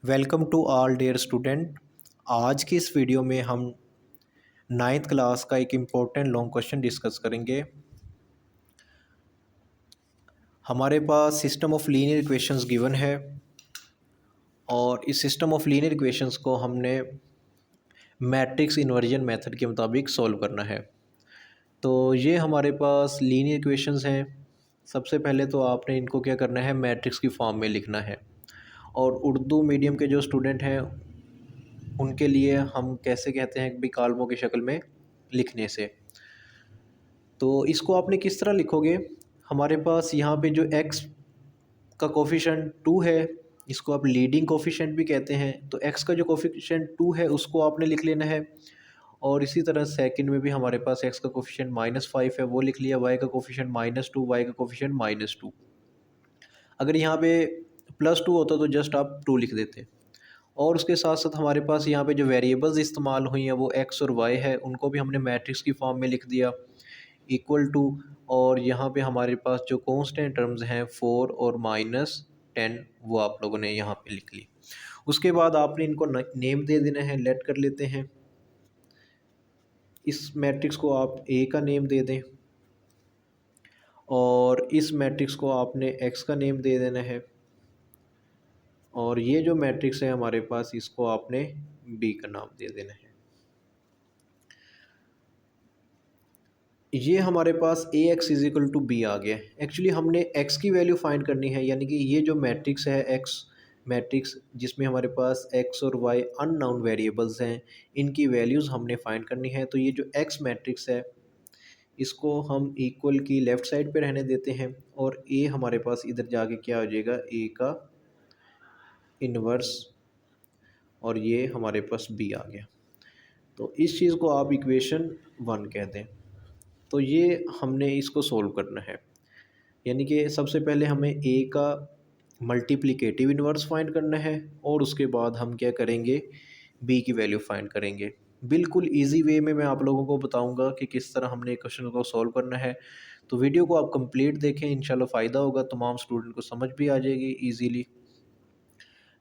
Welcome to all dear student. आज की इस वीडियो में हम नाइन्थ क्लास का एक इम्पोर्टेंट लॉन्ग क्वेश्चन डिस्कस करेंगे। हमारे पास system of linear equations given है और इस सिस्टम ऑफ लीनियर इक्वेशंस को हमने मैट्रिक्स इन्वर्जन मेथड के मुताबिक सॉल्व करना है। तो ये हमारे पास लीनियर इक्वेशंस हैं। सबसे पहले तो आपने इनको क्या करना है, मैट्रिक्स की फॉर्म में लिखना है। और उर्दू मीडियम के जो स्टूडेंट हैं उनके लिए हम कैसे कहते हैं विकल्पों की शक्ल में लिखने से। तो इसको आपने किस तरह लिखोगे, हमारे पास यहाँ पे जो x का कोफिशिएंट 2 है, इसको आप लीडिंग कोफिशिएंट भी कहते हैं। तो x का जो कोफिशिएंट 2 है उसको आपने लिख लेना है। और इसी तरह सेकंड में भी हमारे पास x का कोफिशिएंट -5 है, वो लिख लिया। y का कोफिशिएंट -2, y का कोफिशिएंट -2। अगर यहाँ पे +2 होता तो जस्ट आप 2 लिख देते। और उसके साथ साथ हमारे पास यहाँ पे जो वेरिएबल्स इस्तेमाल हुई हैं वो x और y है, उनको भी हमने मैट्रिक्स की फॉर्म में लिख दिया इक्वल टू। और यहाँ पे हमारे पास जो कांस्टेंट टर्म्स हैं 4 और -10, वो आप लोगों ने यहाँ पे लिख ली। उसके बाद आपने इनको नेम दे देना है। लेट कर लेते हैं, इस मैट्रिक्स को आप A का नेम दे दें और इस मैट्रिक्स को आपने x का नेम दे देना है। और ये जो मैट्रिक्स है हमारे पास, इसको आपने B का नाम दे देना है। ये हमारे पास Ax इजिकल टू बी आ गया। एक्चुअली हमने x की वैल्यू फाइंड करनी है, यानी कि ये जो मैट्रिक्स है x मैट्रिक्स, जिसमें हमारे पास x और y अननोन वेरिएबल्स हैं, इनकी वैल्यूज़ हमने फाइंड करनी है। तो ये जो x मैट्रिक्स है इसको हम इक्वल की लेफ़्ट साइड पे रहने देते हैं और A हमारे पास इधर जाके क्या हो जाएगा, A का इन्वर्स, और ये हमारे पास B आ गया। तो इस चीज़ को आप इक्वेशन 1 कहते हैं। तो ये हमने इसको सोल्व करना है, यानी कि सबसे पहले हमें A का मल्टीप्लिकेटिव इन्वर्स फाइंड करना है और उसके बाद हम क्या करेंगे, B की वैल्यू फाइंड करेंगे। बिल्कुल इजी वे में मैं आप लोगों को बताऊंगा कि किस तरह हमने क्वेश्चन को सॉल्व करना है। तो वीडियो को आप कंप्लीट देखें, इंशाल्लाह फ़ायदा होगा, तमाम स्टूडेंट को समझ भी आ जाएगी ईजीली।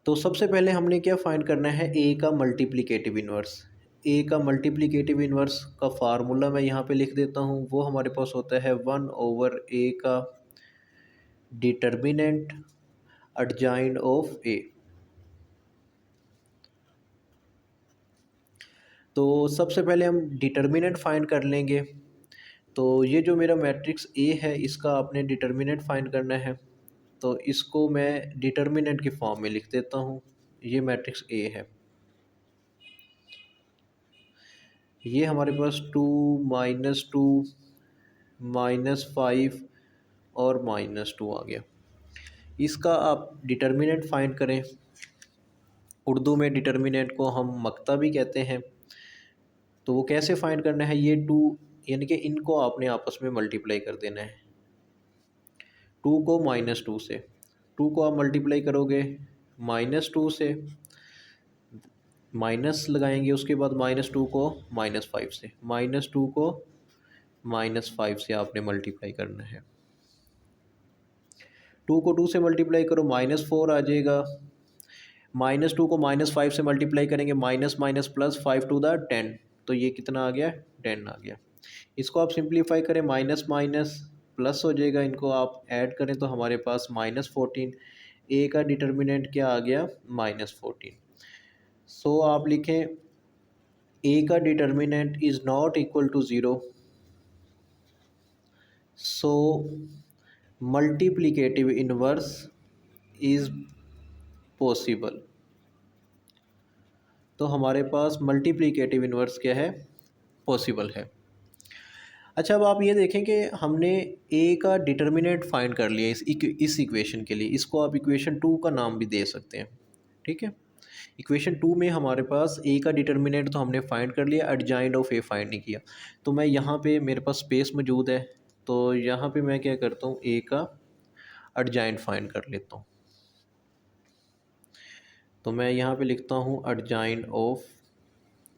तो सबसे पहले हमने क्या फाइंड करना है, A का मल्टीप्लिकेटिव इन्वर्स। A का मल्टीप्लिकेटिव इन्वर्स का फार्मूला मैं यहाँ पे लिख देता हूँ। वो हमारे पास होता है 1/A का डिटर्मिनेंट एडजॉइंट ऑफ A। तो सबसे पहले हम डिटर्मिनेंट फाइंड कर लेंगे। तो ये जो मेरा मैट्रिक्स A है, इसका आपने डिटर्मिनेंट फाइंड करना है। तो इसको मैं डिटर्मिनेंट की फॉर्म में लिख देता हूँ। ये मैट्रिक्स A है, ये हमारे पास 2 -2 -5 और -2 आ गया। इसका आप डिटर्मिनेंट फाइंड करें। उर्दू में डिटर्मिनेंट को हम मक्ता भी कहते हैं। तो वो कैसे फाइंड करना है, ये 2 यानी कि इनको आपने आपस में मल्टीप्लाई कर देना है। 2 को -2 से, 2 को आप मल्टीप्लाई करोगे -2 से, माइनस लगाएंगे, उसके बाद -2 को -5 से, -2 को -5 से आपने मल्टीप्लाई करना है। 2 को 2 से मल्टीप्लाई करो, -4 आ जाएगा। -2 को -5 से मल्टीप्लाई करेंगे, minus minus plus 5 to the 10, तो ये कितना आ गया, 10 आ गया। इसको आप सिंप्लीफाई करें, माइनस माइनस प्लस हो जाएगा, इनको आप ऐड करें तो हमारे पास -14। ए का डिटर्मिनेंट क्या आ गया, -14। सो आप लिखें ए का determinant is not equal to 0, so multiplicative inverse is possible. तो हमारे पास मल्टीप्लिकेटिव इन्वर्स क्या है, पॉसिबल है। अच्छा, अब आप ये देखें कि हमने ए का डिटर्मिनेंट फाइंड कर लिया इस इक्वेशन के लिए। इसको आप इक्वेशन 2 का नाम भी दे सकते हैं, ठीक है। इक्वेशन 2 में हमारे पास ए का डिटर्मिनेंट तो हमने फाइंड कर लिया, एडजॉइंट ऑफ ए फाइंड नहीं किया। तो मैं यहाँ पे मेरे पास स्पेस मौजूद है, तो यहाँ पे मैं क्या करता हूँ, ए का एडजॉइंट फाइंड कर लेता हूँ। तो मैं यहाँ पे लिखता हूँ एडजॉइंट ऑफ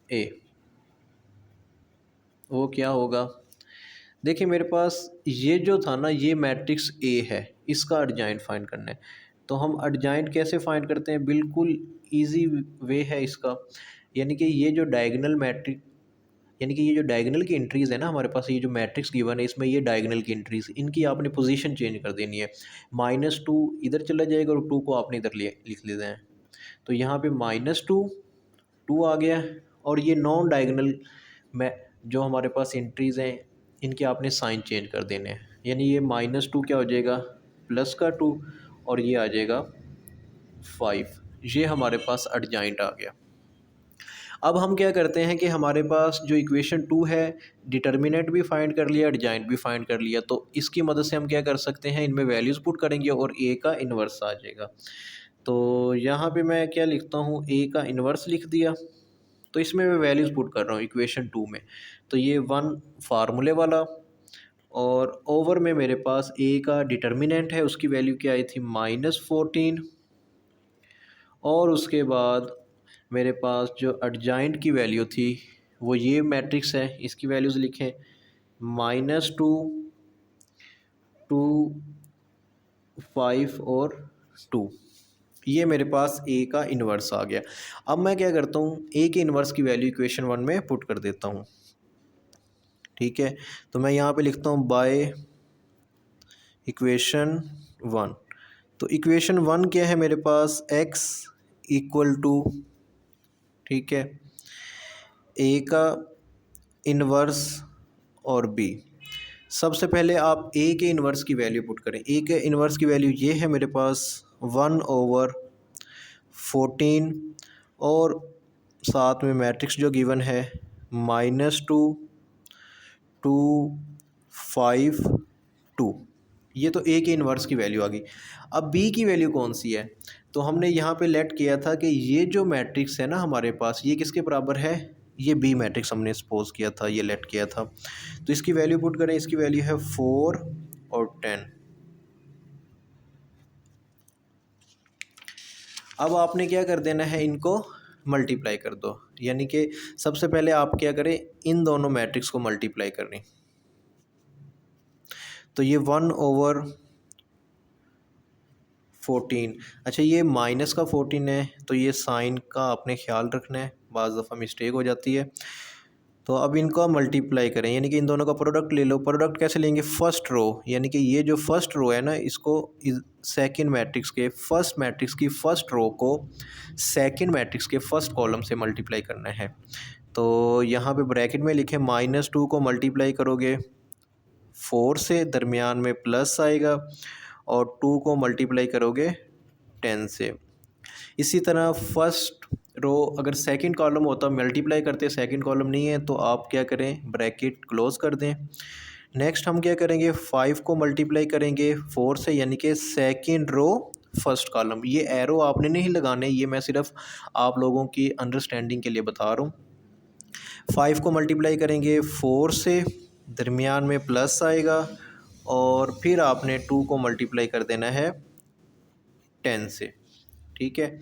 ए। वो क्या होगा, देखिए मेरे पास ये जो था ना, ये मैट्रिक्स ए है, इसका एडजॉइंट फाइंड करना है। तो हम एडजॉइंट कैसे फाइंड करते हैं, बिल्कुल ईजी वे है इसका। यानी कि ये जो डायगोनल मैट्रिक, यानी कि ये जो डायगोनल की एंट्रीज़ है ना हमारे पास, ये जो मैट्रिक्स गिवन है इसमें ये डायगोनल की एंट्रीज़, इनकी आपने पोजीशन चेंज कर देनी है। -2 इधर चला जाएगा और 2 को आपने इधर लिख लेना है। तो यहाँ पे -2 आ गया, और ये नॉन डायगोनल में जो हमारे पास एंट्रीज़ हैं इनके आपने साइन चेंज कर देने हैं। यानी ये -2 क्या हो जाएगा, +2, और ये आ जाएगा 5। ये हमारे पास एडजॉइंट आ गया। अब हम क्या करते हैं कि हमारे पास जो इक्वेशन 2 है, डिटर्मिनेंट भी फाइंड कर लिया, एडजॉइंट भी फाइंड कर लिया, तो इसकी मदद से हम क्या कर सकते हैं, इनमें वैल्यूज़ पुट करेंगे और ए का इन्वर्स आ जाएगा। तो यहाँ पे मैं क्या लिखता हूँ, ए का इन्वर्स लिख दिया। तो इसमें मैं वैल्यूज़ पुट कर रहा हूँ इक्वेशन 2 में। तो ये 1 फार्मूले वाला, और ओवर में मेरे पास ए का डिटर्मिनेंट है, उसकी वैल्यू क्या आई थी, -14, और उसके बाद मेरे पास जो एडजॉइंट की वैल्यू थी वो ये मैट्रिक्स है, इसकी वैल्यूज़ लिखें, -2, 2, 5 और 2। ये मेरे पास ए का इन्वर्स आ गया। अब मैं क्या करता हूँ, ए के इन्वर्स की वैल्यू इक्वेशन 1 में पुट कर देता हूँ। ठीक है, तो मैं यहाँ पे लिखता हूँ बाय इक्वेशन 1। तो इक्वेशन 1 क्या है मेरे पास, x इक्वल टू, ठीक है, ए का इन्वर्स और बी। सबसे पहले आप ए के इन्वर्स की वैल्यू पुट करें। ए के इन्वर्स की वैल्यू ये है मेरे पास 1/14, और साथ में मैट्रिक्स जो गिवन है -2, 2, 5, 2। ये तो ए के इन्वर्स की वैल्यू आ गई। अब बी की वैल्यू कौन सी है, तो हमने यहाँ पे लेट किया था कि ये जो मैट्रिक्स है ना हमारे पास, ये किसके बराबर है, ये बी मैट्रिक्स हमने सपोज किया था, ये लेट किया था। तो इसकी वैल्यू पुट करें, इसकी वैल्यू है 4 और 10। अब आपने क्या कर देना है, इनको मल्टीप्लाई कर दो। यानी कि सबसे पहले आप क्या करें, इन दोनों मैट्रिक्स को मल्टीप्लाई करें। तो ये 1/14, अच्छा ये माइनस का 14 है, तो ये साइन का आपने ख्याल रखना है, बाज़ दफ़ा मिस्टेक हो जाती है। तो अब इनको मल्टीप्लाई करें, यानी कि इन दोनों का प्रोडक्ट ले लो। प्रोडक्ट कैसे लेंगे, फर्स्ट रो, यानी कि ये जो फर्स्ट रो है ना, इसको सेकंड मैट्रिक्स के फर्स्ट मैट्रिक्स की फर्स्ट रो को सेकंड मैट्रिक्स के फर्स्ट कॉलम से मल्टीप्लाई करना है। तो यहाँ पे ब्रैकेट में लिखें, -2 को मल्टीप्लाई करोगे 4 से, दरमियान में प्लस आएगा, और 2 को मल्टीप्लाई करोगे 10 से। इसी तरह फर्स्ट रो अगर सेकंड कॉलम होता मल्टीप्लाई करते, सेकंड कॉलम नहीं है तो आप क्या करें, ब्रैकेट क्लोज कर दें। नेक्स्ट हम क्या करेंगे, 5 को मल्टीप्लाई करेंगे 4 से, यानी कि सेकंड रो फर्स्ट कॉलम। ये एरो आपने नहीं लगाने, ये मैं सिर्फ आप लोगों की अंडरस्टैंडिंग के लिए बता रहा हूँ। 5 को मल्टीप्लाई करेंगे 4 से, दरमियान में प्लस आएगा, और फिर आपने 2 को मल्टीप्लाई कर देना है 10 से। ठीक है,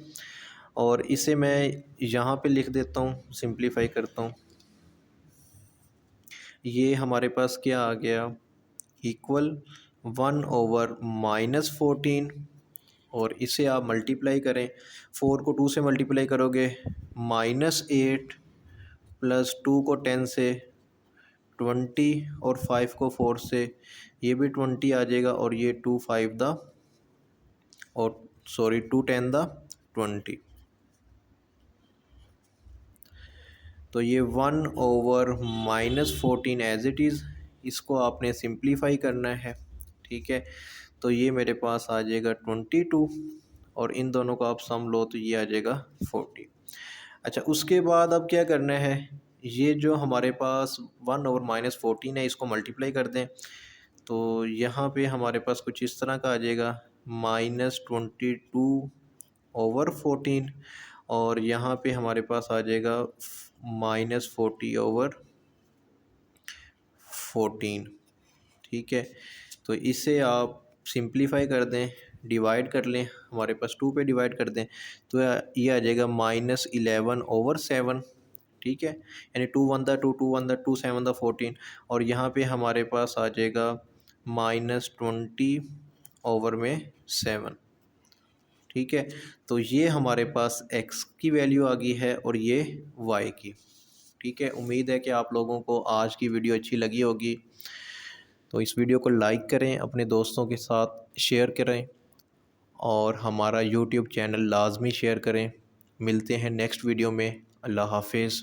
और इसे मैं यहाँ पे लिख देता हूँ, सिंप्लीफाई करता हूँ। ये हमारे पास क्या आ गया, इक्वल 1/-14, और इसे आप मल्टीप्लाई करें, 4 को 2 से मल्टीप्लाई करोगे -8, प्लस 2 को 10 से 20, और 5 को 4 से ये भी 20 आ जाएगा, और ये 2 5 द, और सॉरी 2 10 द 20। तो ये 1/-14 एज इट इज़, इसको आपने सिंप्लीफाई करना है। ठीक है, तो ये मेरे पास आ जाएगा 22, और इन दोनों को आप सम लो तो ये आ जाएगा 40। अच्छा, उसके बाद अब क्या करना है, ये जो हमारे पास 1/-14 है इसको मल्टीप्लाई कर दें। तो यहाँ पे हमारे पास कुछ इस तरह का आ जाएगा, -22/14, और यहाँ पे हमारे पास आ जाएगा -40/14। ठीक है, तो इसे आप सिंप्लीफाई कर दें, डिवाइड कर लें, हमारे पास 2 पे डिवाइड कर दें, तो ये आ जाएगा -11/7। ठीक है, यानी 2 1 2 2 1 2 7 14, और यहाँ पे हमारे पास आ जाएगा -20/7। ठीक है। तो ये हमारे पास x की वैल्यू आ गई है और ये y की। ठीक है, उम्मीद है कि आप लोगों को आज की वीडियो अच्छी लगी होगी। तो इस वीडियो को लाइक करें, अपने दोस्तों के साथ शेयर करें और हमारा यूट्यूब चैनल लाजमी शेयर करें। मिलते हैं नेक्स्ट वीडियो में। अल्लाह हाफिज़।